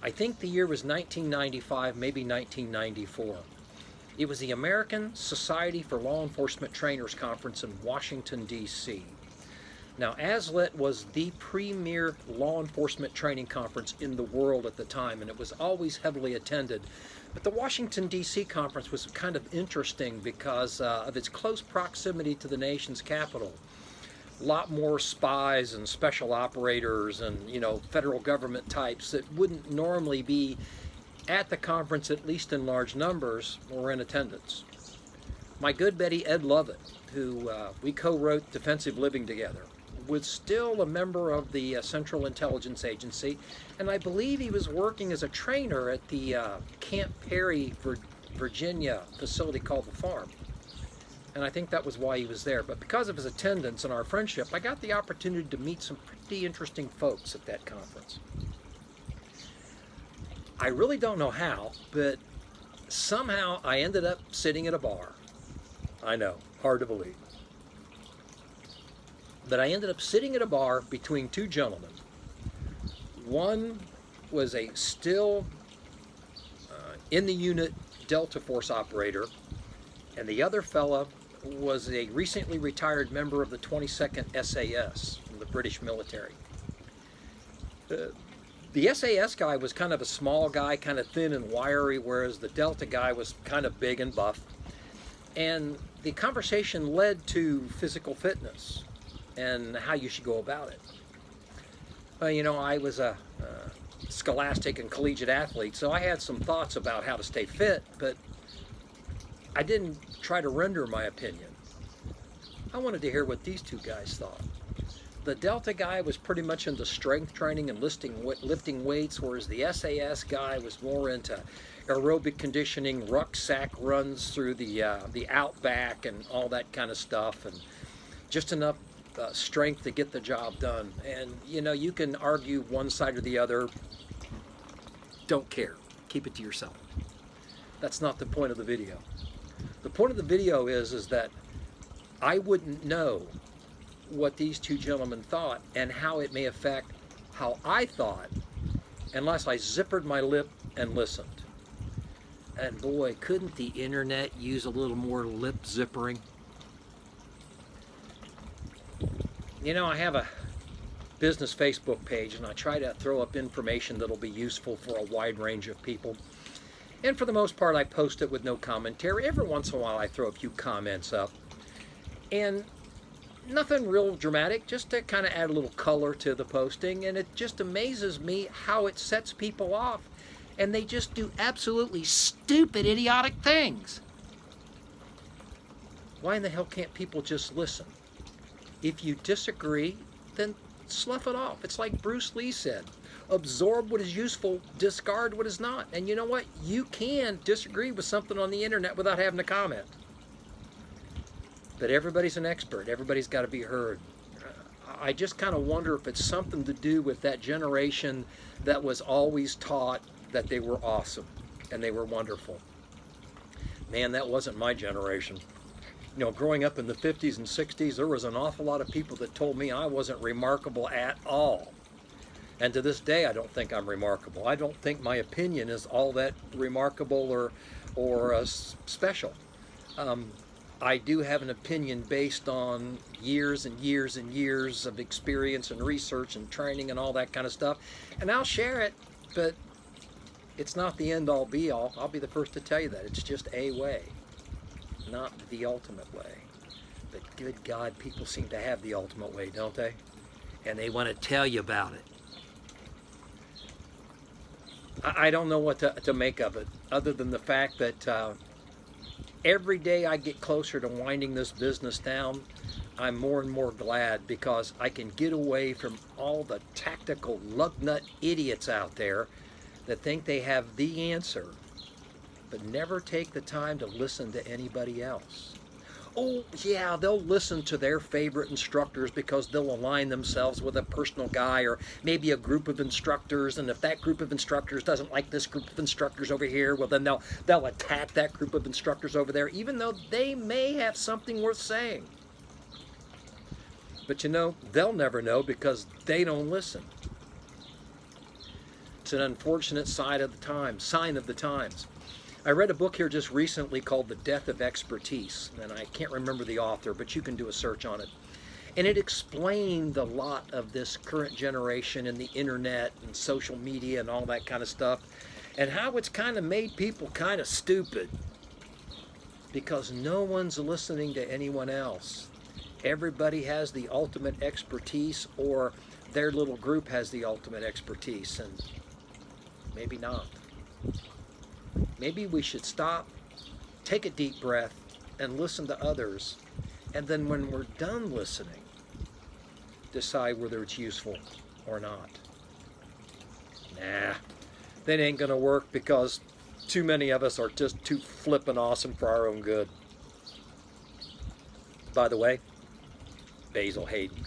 I think the year was 1995, maybe 1994. It was the American Society for Law Enforcement Trainers Conference in Washington, D.C. Now, ASLET was the premier law enforcement training conference in the world at the time, and it was always heavily attended. But the Washington, D.C. conference was kind of interesting because of its close proximity to the nation's capital. A lot more spies and special operators and, federal government types that wouldn't normally be at the conference, at least in large numbers, were in attendance. My good buddy Ed Lovett, who we co-wrote Defensive Living together, was still a member of the Central Intelligence Agency, and I believe he was working as a trainer at the Camp Perry, Virginia facility called The Farm. And I think that was why he was there. But because of his attendance and our friendship, I got the opportunity to meet some pretty interesting folks at that conference. I really don't know how, but somehow I ended up sitting at a bar. I know, hard to believe. But I ended up sitting at a bar between two gentlemen. One was a still in the unit Delta Force operator, and the other fella was a recently retired member of the 22nd SAS from the British military. The SAS guy was kind of a small guy, kind of thin and wiry, whereas the Delta guy was kind of big and buff. And the conversation led to physical fitness and how you should go about it. I was a scholastic and collegiate athlete, so I had some thoughts about how to stay fit, but I didn't try to render my opinion. I wanted to hear what these two guys thought. The Delta guy was pretty much into strength training and lifting weights, whereas the SAS guy was more into aerobic conditioning, rucksack runs through the outback and all that kind of stuff, and just enough strength to get the job done. And you can argue one side or the other. Don't care. Keep it to yourself. That's not the point of the video. The point of the video is that I wouldn't know what these two gentlemen thought and how it may affect how I thought unless I zippered my lip and listened. And boy, couldn't the internet use a little more lip zippering? I have a business Facebook page, and I try to throw up information that'll be useful for a wide range of people. And for the most part, I post it with no commentary. Every once in a while, I throw a few comments up. And nothing real dramatic, just to kind of add a little color to the posting. And it just amazes me how it sets people off. And they just do absolutely stupid, idiotic things. Why in the hell can't people just listen? If you disagree, then slough it off. It's like Bruce Lee said. Absorb what is useful, discard what is not. And you know what? You can disagree with something on the internet without having to comment. But everybody's an expert. Everybody's got to be heard. I just kind of wonder if it's something to do with that generation that was always taught that they were awesome and they were wonderful. Man, that wasn't my generation. Growing up in the 50s and 60s, there was an awful lot of people that told me I wasn't remarkable at all. And to this day, I don't think I'm remarkable. I don't think my opinion is all that remarkable or special. I do have an opinion based on years and years and years of experience and research and training and all that kind of stuff. And I'll share it, but it's not the end-all be-all. I'll be the first to tell you that. It's just a way, not the ultimate way. But good God, people seem to have the ultimate way, don't they? And they want to tell you about it. I don't know what to make of it, other than the fact that every day I get closer to winding this business down, I'm more and more glad, because I can get away from all the tactical lugnut idiots out there that think they have the answer, but never take the time to listen to anybody else. Oh, yeah, they'll listen to their favorite instructors because they'll align themselves with a personal guy or maybe a group of instructors, and if that group of instructors doesn't like this group of instructors over here, well, then they'll attack that group of instructors over there, even though they may have something worth saying. But they'll never know because they don't listen. It's an unfortunate sign of the times. I read a book here just recently called The Death of Expertise, and I can't remember the author, but you can do a search on it. And it explained a lot of this current generation and the internet and social media and all that kind of stuff, and how it's kind of made people kind of stupid because no one's listening to anyone else. Everybody has the ultimate expertise, or their little group has the ultimate expertise, and maybe not. Maybe we should stop, take a deep breath, and listen to others, and then when we're done listening, decide whether it's useful or not. Nah, that ain't gonna work because too many of us are just too flippin' awesome for our own good. By the way, Basil Hayden.